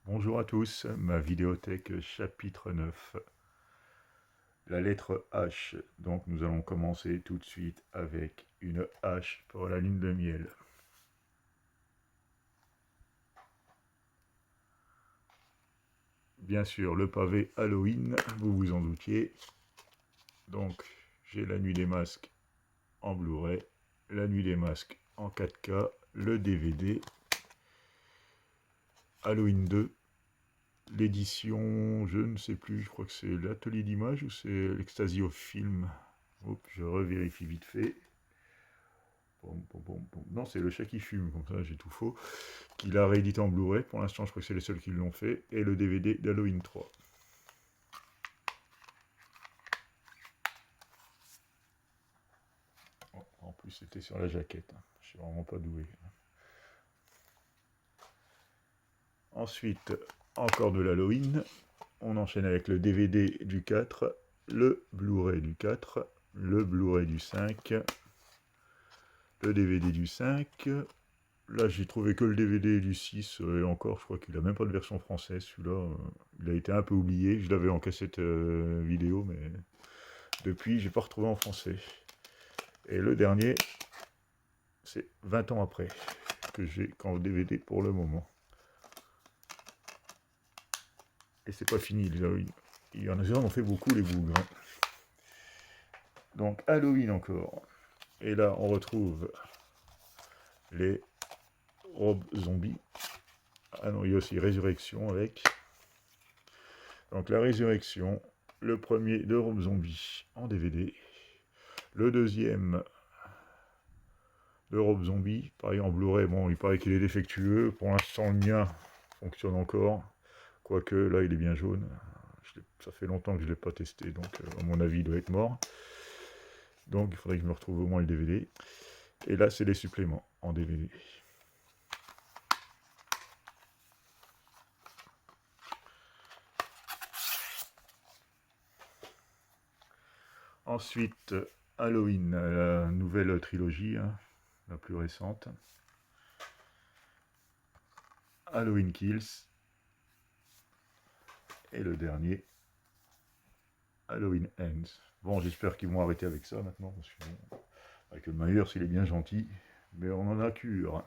Bonjour à tous, ma vidéothèque chapitre 9, la lettre H. Donc nous allons commencer tout de suite avec une H pour la lune de miel. Bien sûr, le pavé Halloween, vous vous en doutiez. Donc j'ai la nuit des masques en Blu-ray, la nuit des masques en 4K, le DVD, Halloween 2, l'édition, je ne sais plus, je crois que c'est l'atelier d'image ou c'est l'Ecstasy au film. Hop, je revérifie vite fait. Non, c'est le chat qui fume, comme ça j'ai tout faux. Qu'il a réédité en Blu-ray. Pour l'instant, je crois que c'est les seuls qui l'ont fait. Et le DVD d'Halloween 3. Oh, en plus, c'était sur la jaquette. Je suis vraiment pas doué. Ensuite, encore de l'Halloween. On enchaîne avec le DVD du 4, le Blu-ray du 4, le Blu-ray du 5, le DVD du 5. Là, j'ai trouvé que le DVD du 6, et encore, je crois qu'il a même pas de version française, celui-là. Il a été un peu oublié, je l'avais en cassette vidéo, mais depuis, j'ai pas retrouvé en français. Et le dernier, c'est 20 ans après, que j'ai qu'en DVD pour le moment. Et c'est pas fini, les Halloween. Il y en a fait beaucoup, les bougres. Hein. Donc, Halloween encore. Et là, on retrouve les robes zombies. Ah non, il y a aussi Résurrection avec. Donc la Résurrection, le premier de Rob Zombie en DVD. Le deuxième de Rob Zombie, pareil en Blu-ray, bon il paraît qu'il est défectueux. Pour l'instant le mien fonctionne encore. Quoique là il est bien jaune. Ça fait longtemps que je ne l'ai pas testé, donc à mon avis il doit être mort. Donc il faudrait que je me retrouve au moins le DVD. Et là c'est les suppléments en DVD. Ensuite, Halloween, la nouvelle trilogie, hein, la plus récente. Halloween Kills. Et le dernier, Halloween Ends. Bon, j'espère qu'ils vont arrêter avec ça maintenant, parce que bon, Michael Myers, il est bien gentil, mais on en a cure.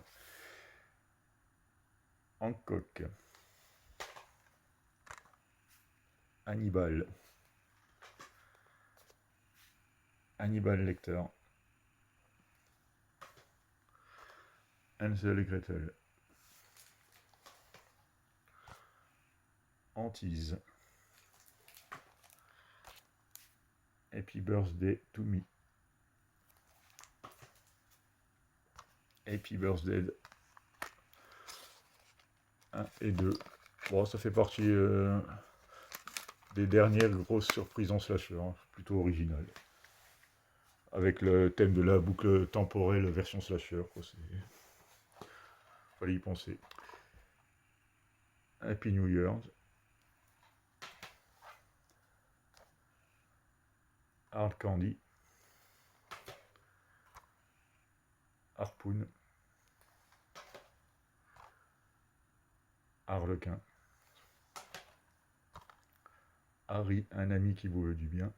Hancock. Hannibal. Hannibal Lecter. Hansel et Gretel. Hantise. Happy Birthday to Me. Happy Birthday 1 et 2. Bon, ça fait partie des dernières grosses surprises en slasher, hein, plutôt original. Avec le thème de la boucle temporelle version slasher, quoi. Fallait y penser. Happy New Year. Hard Candy. Harpoon. Harlequin. Harry, un ami qui vous veut du bien.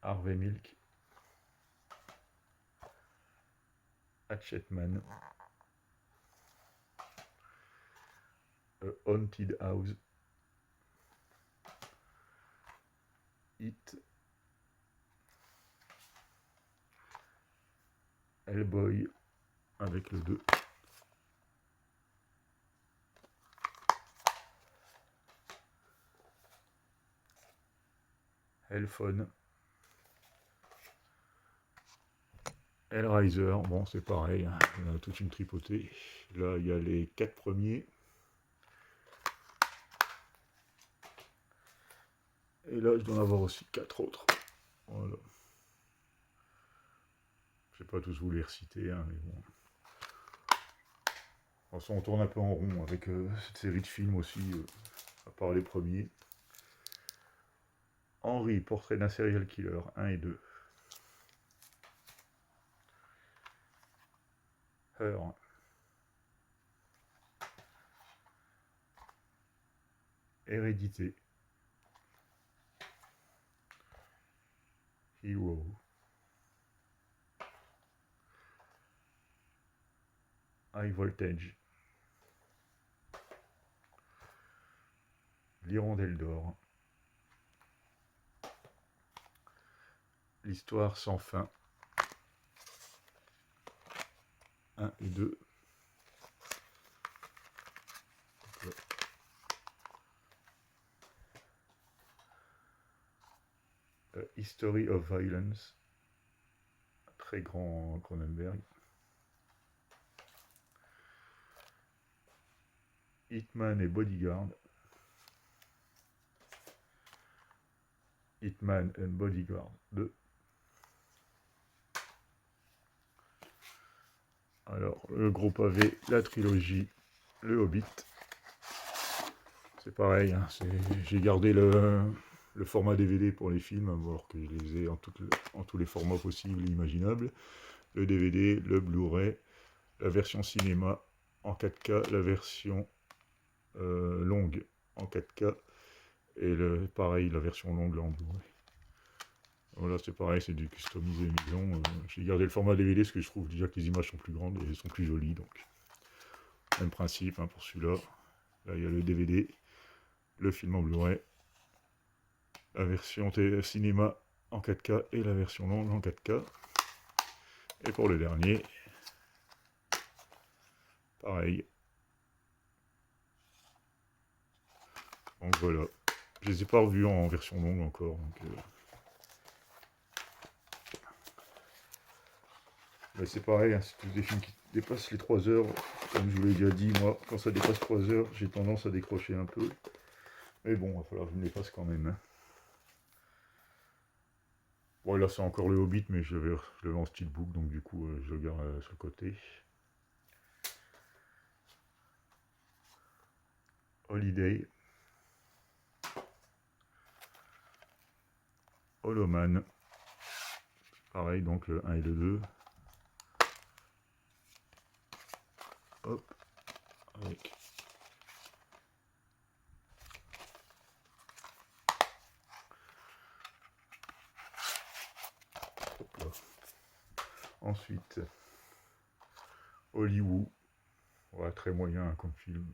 Harvey Milk. Hatchetman. Haunted House. It. Hellboy avec le 2. Hellphone. Hellraiser, bon c'est pareil, hein, il y a toute une tripotée. Là il y a les 4 premiers. Et là je dois en avoir aussi 4 autres. Voilà. Je ne vais pas tous vous les reciter, hein, mais bon. De toute façon on tourne un peu en rond avec cette série de films aussi, à part les premiers. Henry, portrait d'un serial killer, 1 et 2. Her. Hérédité. Hero. High Voltage. L'Hirondelle d'or. L'histoire sans fin. 1 et 2. History of Violence. Très grand Cronenberg. Hitman et Bodyguard. Hitman and Bodyguard 2. Alors, le gros pavé, la trilogie, le Hobbit. C'est pareil, hein, j'ai gardé le format DVD pour les films, alors que je les ai en tous les formats possibles et imaginables. Le DVD, le Blu-ray, la version cinéma en 4K, la version longue en 4K, et pareil, la version longue là en Blu-ray. Voilà, c'est pareil, c'est du customisé maison. J'ai gardé le format DVD parce que je trouve déjà que les images sont plus grandes et elles sont plus jolies. Donc, même principe hein, pour celui-là. Là, il y a le DVD, le film en Blu-ray, la version cinéma en 4K et la version longue en 4K. Et pour le dernier, pareil. Donc voilà. Je les ai pas revus en version longue encore. Donc, mais c'est pareil, hein, c'est tous des films qui dépassent les 3 heures. Comme je vous l'ai déjà dit, moi, quand ça dépasse 3 heures, j'ai tendance à décrocher un peu. Mais bon, il va falloir que je me les fasse quand même. Hein. Bon, là, c'est encore le Hobbit, mais je l'avais en steelbook, donc du coup, je le garde sur le côté. Holiday. Holoman. Pareil, donc le 1 et le 2. Hop. Avec. Hop là. Ensuite, Hollywood. Ouais, très moyen hein, comme film.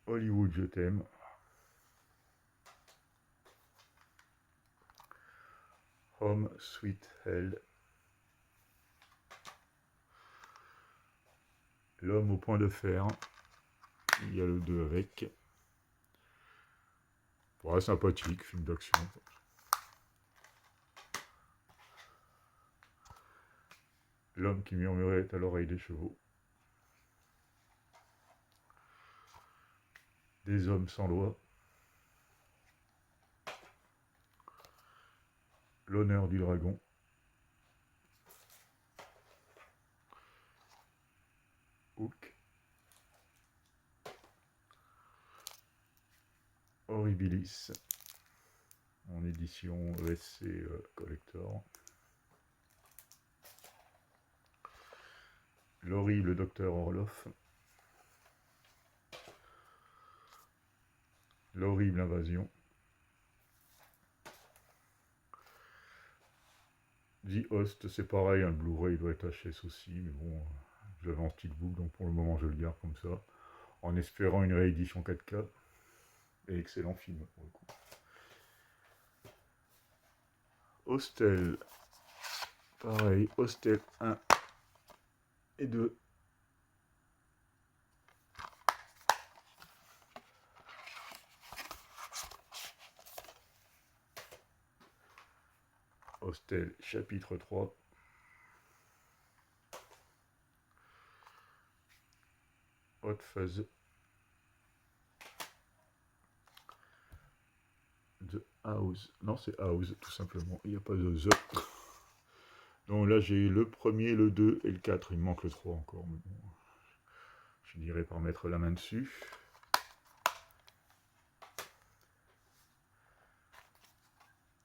Hollywood, je t'aime. Home Sweet Hell. L'homme au point de fer. Il y a le 2 avec. Ouais, sympathique, film d'action. L'homme qui murmurait à l'oreille des chevaux. Des hommes sans loi. L'honneur du dragon. Hook. Horribilis. En édition ESC Collector. L'horrible docteur Orloff. L'horrible invasion. The Host, c'est pareil, un Blu-ray doit être HS aussi, mais bon, j'avais en steelbook, donc pour le moment je le garde comme ça, en espérant une réédition 4K. Et excellent film pour le coup. Hostel, pareil, Hostel 1 et 2. Hostel, chapitre 3. Hot Fuzz. The House. Non, c'est House, tout simplement. Il n'y a pas de The. Donc là, j'ai le premier, le 2 et le 4. Il me manque le 3 encore. Mais bon, je dirais par mettre la main dessus.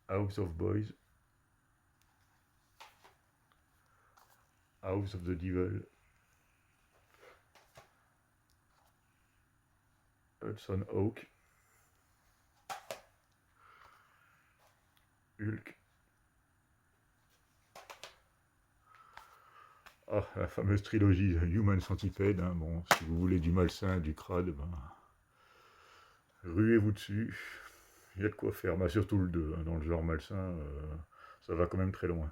House of Boys. House of the Devil. Hudson Hawk, Hulk. Ah, la fameuse trilogie Human Centipede. Hein. Bon, si vous voulez du malsain, du crade, ben, ruez-vous dessus. Il y a de quoi faire, bah, surtout le 2. Hein. Dans le genre malsain, ça va quand même très loin.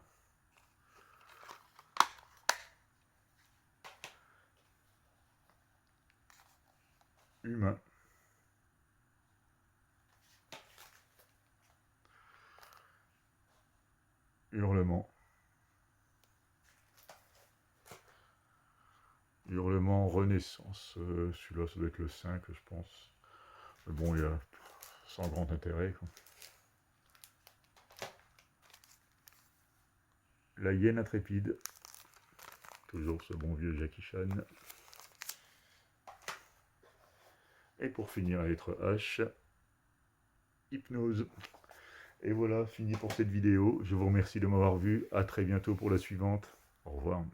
Humain. Hurlement. Hurlement Renaissance. Celui-là, ça doit être le 5, je pense. Mais bon, il y a sans grand intérêt. Quoi. La hyène intrépide. Toujours ce bon vieux Jackie Chan. Et pour finir, la lettre H. Hypnose. Et voilà, fini pour cette vidéo. Je vous remercie de m'avoir vu. À très bientôt pour la suivante. Au revoir.